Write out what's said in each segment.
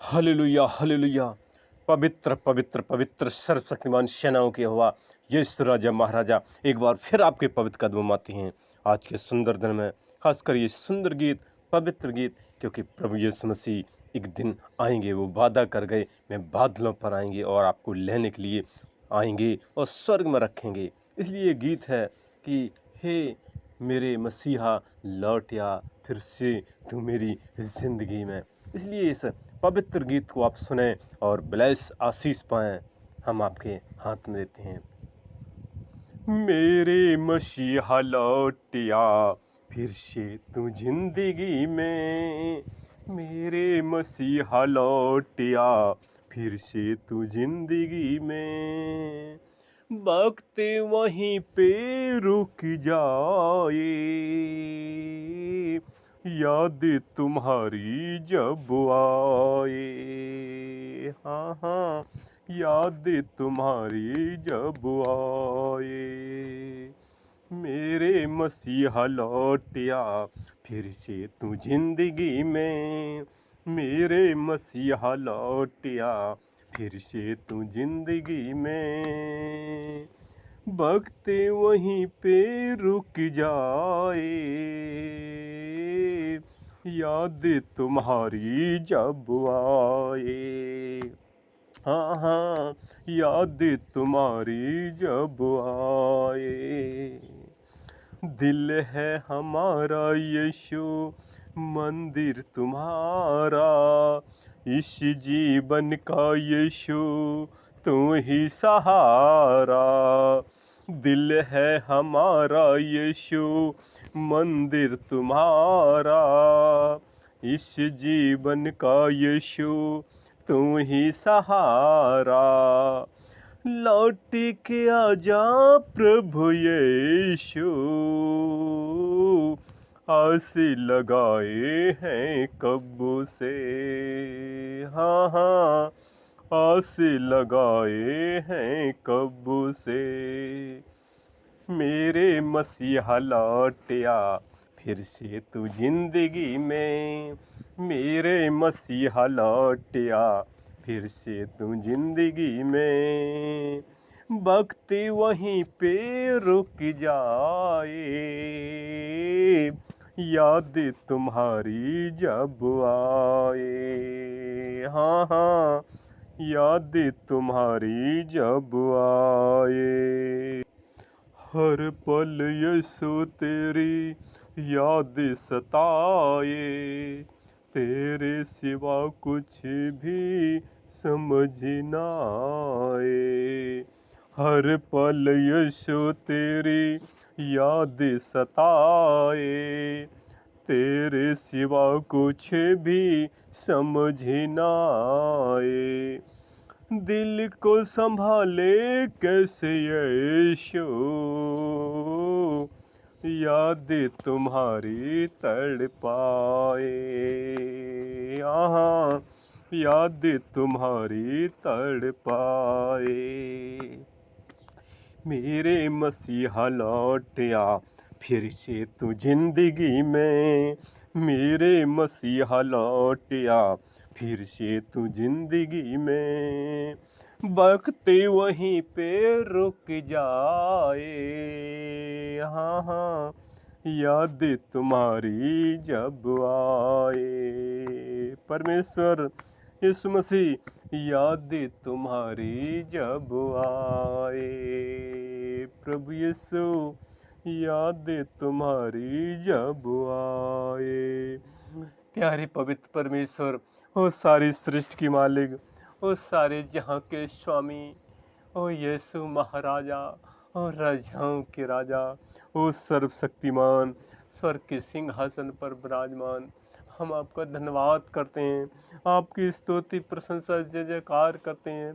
Hallelujah hallelujah. पवित्र पवित्र पवित्र सर्वशक्तिमान सेनाओं की हवा यीशु राजा महाराजा एक बार फिर आपके पवित्र कदमों में आती हैं आज के सुंदर दिन में। खासकर ये सुंदर गीत, पवित्र गीत, क्योंकि प्रभु यीशु मसीह एक दिन आएंगे। वो वादा कर गए, मैं बादलों पर आएंगे और आपको लेने के लिए आएंगे और स्वर्ग में रखेंगे। इसलिए ये गीत है कि हे मेरे मसीहा लौट आ फिर से तू मेरी ज़िंदगी में। इसलिए इस पवित्र गीत को आप सुने और ब्लेस आशीष पाएं। हम आपके हाथ में देते हैं। मेरे मसीहा लौट आ फिर से तू जिंदगी में। मेरे मसीहा लौट आ फिर से तू जिंदगी में। वक्त वहीं पे रुक जाए, याद तुम्हारी जब आए। हाँ हाँ, याद तुम्हारी जब आए। मेरे मसीहा लौट आ फिर से तू जिंदगी में। मेरे मसीहा लौट आ फिर से तू जिंदगी में। वक्त वहीं पे रुक जाए, याद तुम्हारी जब आए। हाँ हाँ, याद तुम्हारी जब आए। दिल है हमारा यीशु, मंदिर तुम्हारा। इस जीवन का यीशु तू ही सहारा। दिल है हमारा यीशु, मंदिर तुम्हारा। इस जीवन का यीशु तू ही सहारा। लौट के आजा प्रभु यीशु, आस लगाए हैं कब से। हाँ हाँ, आस लगाए हैं कब से। मेरे मसीहा लौट आ फिर से तू जिंदगी में। मेरे मसीहा लौट आ फिर से तू जिंदगी में। वक्त वहीं पे रुक जाए, याद तुम्हारी जब आए। हाँ हाँ, याद तुम्हारी जब आए। हर पल यीशु तेरी याद सताए। तेरे सिवा कुछ भी समझ ना आए। हर पल यीशु तेरी याद सताए। तेरे सिवा कुछ भी समझ ना आए। दिल को संभाले कैसे यीशु, याद तुम्हारी तड़पाए। यहाँ याद तुम्हारी तड़पाए। मेरे मसीहा लौट आ फिर से तू जिंदगी में। मेरे मसीहा लौट आ फिर से तू जिंदगी में। वक्त वहीं पे रुक जाए। हाँ हाँ, याद तुम्हारी जब आए। परमेश्वर यीशु मसीह याद तुम्हारी जब आए। प्रभु यीशु याद तुम्हारी जब आए। प्यारे पवित्र परमेश्वर, ओ सारी सृष्टि की मालिक, ओ सारे जहाँ के स्वामी, ओ यीशु महाराजा, ओ राजाओं के राजा, ओ सर्वशक्तिमान, स्वर्ग के सिंहासन पर विराजमान, हम आपका धन्यवाद करते हैं। आपकी स्तुति प्रशंसा जय जयकार करते हैं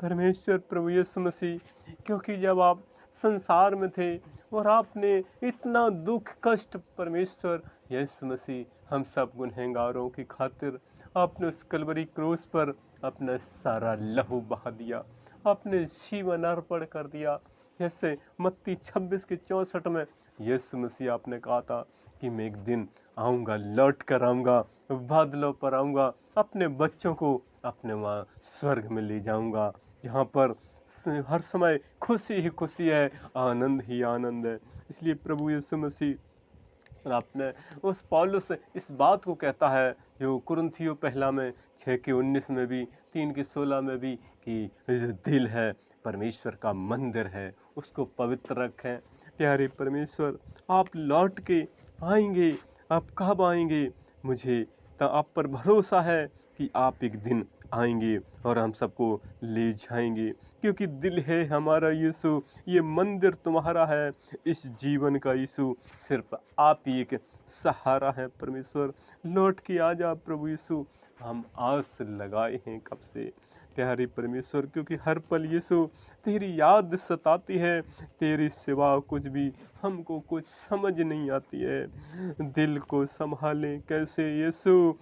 परमेश्वर प्रभु यीशु मसीह, क्योंकि जब आप संसार में थे और आपने इतना दुख कष्ट परमेश्वर यीशु मसीह हम सब गुनहगारों की खातिर आपने उस कलवरी क्रूस पर अपना सारा लहू बहा दिया, आपने जीवन अर्पण कर दिया। जैसे मत्ती 26 के 64 में यीशु मसीह आपने कहा था कि मैं एक दिन आऊँगा, लौट कर आऊँगा, बादलों पर आऊँगा अपने बच्चों को अपने वहाँ स्वर्ग में ले जाऊंगा, जहाँ पर हर समय खुशी ही खुशी है, आनंद ही आनंद है। इसलिए प्रभु यीशु मसीह और आपने उस पौलुस इस बात को कहता है जो कुरिन्थियों पहला में 6:19 में भी 3:16 में भी, कि जो दिल है परमेश्वर का मंदिर है, उसको पवित्र रखें। प्यारे परमेश्वर, आप लौट के आएंगे, आप कब आएंगे? मुझे तो आप पर भरोसा है कि आप एक दिन आएंगे और हम सबको ले जाएंगे, क्योंकि दिल है हमारा यीशु, ये मंदिर तुम्हारा है, इस जीवन का यीशु सिर्फ आप ही एक सहारा है। परमेश्वर, लौट के आ जा प्रभु यीशु, हम आस लगाए हैं कब से। प्यारे परमेश्वर, क्योंकि हर पल यीशु तेरी याद सताती है, तेरी सिवा कुछ भी हमको कुछ समझ नहीं आती है। दिल को संभालें कैसे यीशु,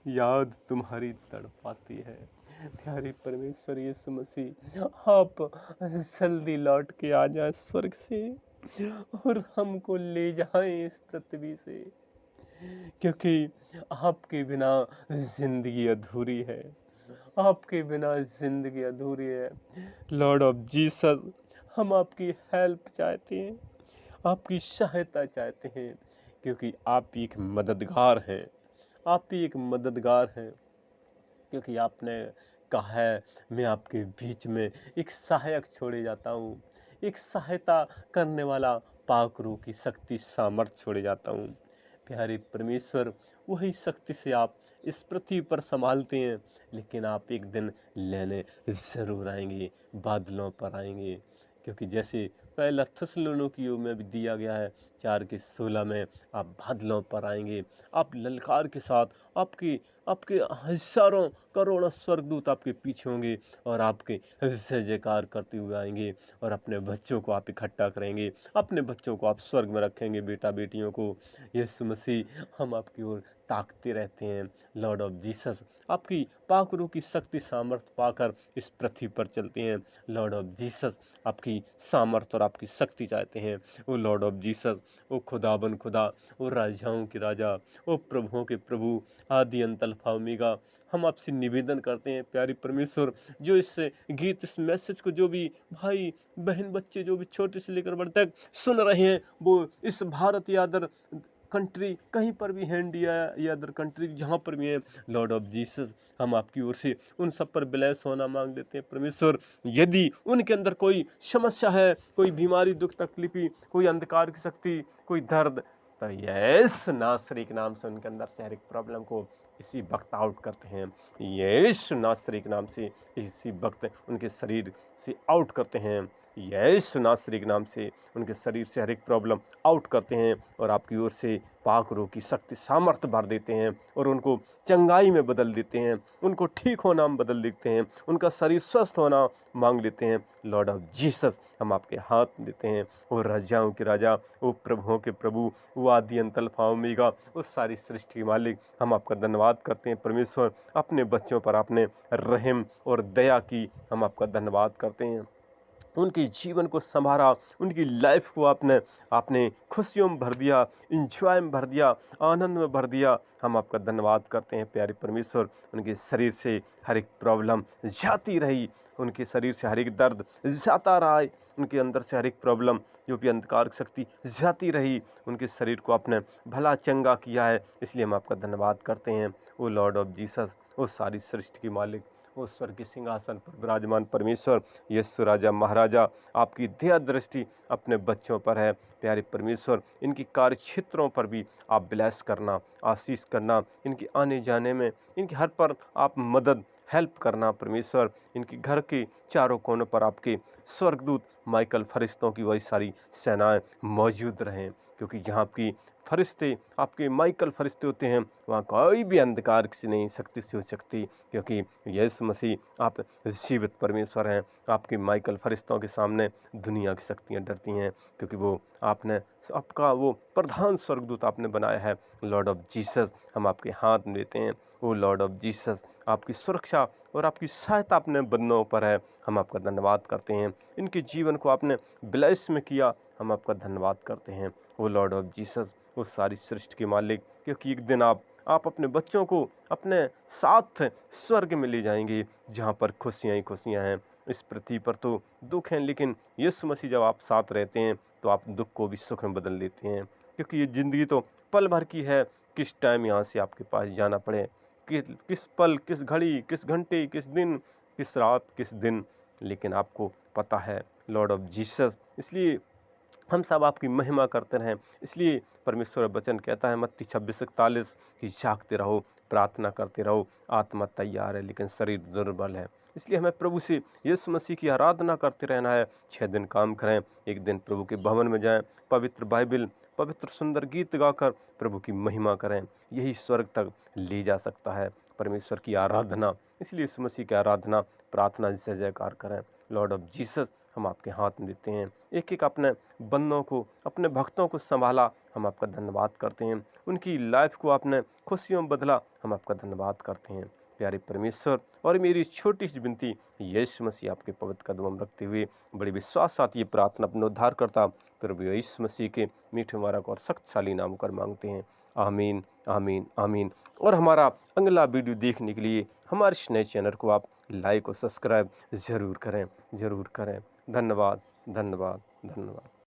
याद तुम्हारी तड़पाती है। प्यारे परमेश्वर यीशु मसीह, आप जल्दी लौट के आ जाए स्वर्ग से और हमको ले जाएं इस पृथ्वी से, क्योंकि आपके बिना जिंदगी अधूरी है, आपके बिना जिंदगी अधूरी है। लॉर्ड ऑफ जीसस, हम आपकी हेल्प चाहते हैं, आपकी सहायता चाहते हैं, क्योंकि आप एक मददगार हैं, आप ही एक मददगार हैं। क्योंकि आपने कहा है, मैं आपके बीच में एक सहायक छोड़े जाता हूँ, एक सहायता करने वाला पाक रूह की शक्ति सामर्थ छोड़े जाता हूँ। प्यारे परमेश्वर, वही शक्ति से आप इस पृथ्वी पर संभालते हैं, लेकिन आप एक दिन लेने ज़रूर आएंगे, बादलों पर आएंगे। क्योंकि जैसे पहला थिस्सलुनीकियों में भी दिया गया है 4:16 में, आप बादलों पर आएंगे, आप ललकार के साथ, आपके आपके हज़ारों करोड़ों स्वर्गदूत आपके पीछे होंगे और आपके जय जयकार करते हुए आएंगे और अपने बच्चों को आप इकट्ठा करेंगे, अपने बच्चों को आप स्वर्ग में रखेंगे, बेटा बेटियों को। यीशु मसीह, हम आपकी ओर ताकते रहते हैं। लॉर्ड ऑफ जीसस, आपकी पाक रूह की शक्ति सामर्थ पाकर इस पृथ्वी पर चलते हैं। लॉर्ड ऑफ जीसस, आपकी सामर्थ और आपकी शक्ति चाहते हैं। ओ लॉर्ड ऑफ जीसस, ओ खुदाबन खुदा, ओ राजाओं के राजा, ओ प्रभुओं के प्रभु, आदि अंत अल्फा ओमेगा, हम आपसे निवेदन करते हैं प्यारी परमेश्वर, जो इस गीत, इस मैसेज को जो भी भाई बहन बच्चे जो भी छोटे से लेकर बड़े तक सुन रहे हैं, वो इस भारत या अदर कंट्री कहीं पर भी है, इंडिया या अदर कंट्री जहाँ पर भी है, लॉर्ड ऑफ जीसस, हम आपकी ओर से उन सब पर ब्लेस होना मांग लेते हैं परमेश्वर। यदि उनके अंदर कोई समस्या है, कोई बीमारी, दुख तकलीफी, कोई अंधकार की शक्ति, कोई दर्द, तो यीशु नासरी के नाम से उनके अंदर से हर एक प्रॉब्लम को इसी वक्त आउट करते हैं। यीशु नासरी के नाम से इसी वक्त उनके शरीर से आउट करते हैं। यीशु नासरी के नाम से उनके शरीर से हर एक प्रॉब्लम आउट करते हैं और आपकी ओर से पाक रूह की शक्ति सामर्थ्य भर देते हैं और उनको चंगाई में बदल देते हैं, उनको ठीक होना में बदल देते हैं, उनका शरीर स्वस्थ होना मांग लेते हैं। लॉर्ड ऑफ जीसस, हम आपके हाथ में देते हैं। वो राजाओं के राजा, वो प्रभुओं के प्रभु, वो आदि अंत अल्फा ओमेगा, उस सारी सृष्टि के मालिक, हम आपका धन्यवाद करते हैं परमेश्वर। अपने बच्चों पर आपने रहम और दया की, हम आपका धन्यवाद करते हैं। उनके जीवन को संभाला, उनकी लाइफ को आपने आपने खुशियों में भर दिया, इंजॉय में भर दिया, आनंद में भर दिया। हम आपका धन्यवाद करते हैं प्यारे परमेश्वर। उनके शरीर से हर एक प्रॉब्लम जाती रही, उनके शरीर से हर एक दर्द जाता रहा है, उनके अंदर से हर एक प्रॉब्लम जो भी अंधकार की शक्ति जाती रही, उनके शरीर को आपने भला चंगा किया है, इसलिए हम आपका धन्यवाद करते हैं। ओ लॉर्ड ऑफ जीसस, वो सारी सृष्टि के मालिक, वो स्वर्ग के सिंहासन पर विराजमान परमेश्वर, यीशु राजा महाराजा, आपकी दया दृष्टि अपने बच्चों पर है प्यारे परमेश्वर। इनकी कार्य क्षेत्रों पर भी आप ब्लेस करना, आशीष करना, इनके आने जाने में, इनके हर पर आप मदद हेल्प करना परमेश्वर। इनके घर के चारों कोनों पर आपके स्वर्गदूत माइकल फरिश्तों की वही सारी सेनाएं मौजूद रहें, क्योंकि जहाँ आपकी फरिश्ते, आपके माइकल फरिश्ते होते हैं, वहाँ कोई भी अंधकार किसी नहीं शक्ति से हो सकती, क्योंकि यीशु मसीह आप जीवित परमेश्वर हैं। आपके माइकल फरिश्तों के सामने दुनिया की शक्तियाँ डरती हैं, क्योंकि वो आपने आपका वो प्रधान स्वर्गदूत आपने बनाया है। लॉर्ड ऑफ जीसस, हम आपके हाथ में देते हैं। ओ लॉर्ड ऑफ जीसस, आपकी सुरक्षा और आपकी सहायता अपने बंदों पर है, हम आपका धन्यवाद करते हैं। इनके जीवन को आपने ब्लेस में किया, हम आपका धन्यवाद करते हैं। ओ लॉर्ड ऑफ जीसस, वो सारी सृष्टि के मालिक, क्योंकि एक दिन आप आप अपने बच्चों को अपने साथ स्वर्ग में ले जाएंगे, जहाँ पर खुशियाँ ही खुशियाँ हैं। इस पृथ्वी पर तो दुख हैं, लेकिन यीशु मसीह जब आप साथ रहते हैं तो आप दुख को भी सुख में बदल देते हैं, क्योंकि ये ज़िंदगी तो पल भर की है। किस टाइम यहाँ से आपके पास जाना पड़े, किस पल, किस घड़ी, किस घंटे, किस दिन, किस रात, किस दिन, लेकिन आपको पता है लॉर्ड ऑफ जीसस। इसलिए हम सब आपकी महिमा करते रहें। इसलिए परमेश्वर वचन कहता है मत्ती 26:41 कि जागते रहो, प्रार्थना करते रहो, आत्मा तैयार है लेकिन शरीर दुर्बल है। इसलिए हमें प्रभु से यीशु मसीह की आराधना करते रहना है। 6 दिन काम करें, एक दिन प्रभु के भवन में जाएं, पवित्र बाइबल, पवित्र सुंदर गीत गाकर प्रभु की महिमा करें। यही स्वर्ग तक ले जा सकता है, परमेश्वर की आराधना। इसलिए यीशु मसीह की आराधना, प्रार्थना, जय जयकार करें। लॉर्ड ऑफ जीसस, हम आपके हाथ में देते हैं। एक एक अपने बंदों को, अपने भक्तों को संभाला, हम आपका धन्यवाद करते हैं। उनकी लाइफ को आपने खुशियों में बदला, हम आपका धन्यवाद करते हैं। प्यारे परमेश्वर, और मेरी छोटी सी विनती यीशु मसीह आपके पवित्र कदमों में रखते हुए बड़े विश्वास साथ ये प्रार्थना अपने उद्धार करता प्रभु यीशु मसीह के मीठे मुबारक और शक्तिशाली नाम कर मांगते हैं। आमीन, आमीन, आमीन। और हमारा अगला वीडियो देखने के लिए हमारे इस नए चैनल को आप लाइक और सब्सक्राइब ज़रूर करें, ज़रूर करें। धन्यवाद, धन्यवाद, धन्यवाद।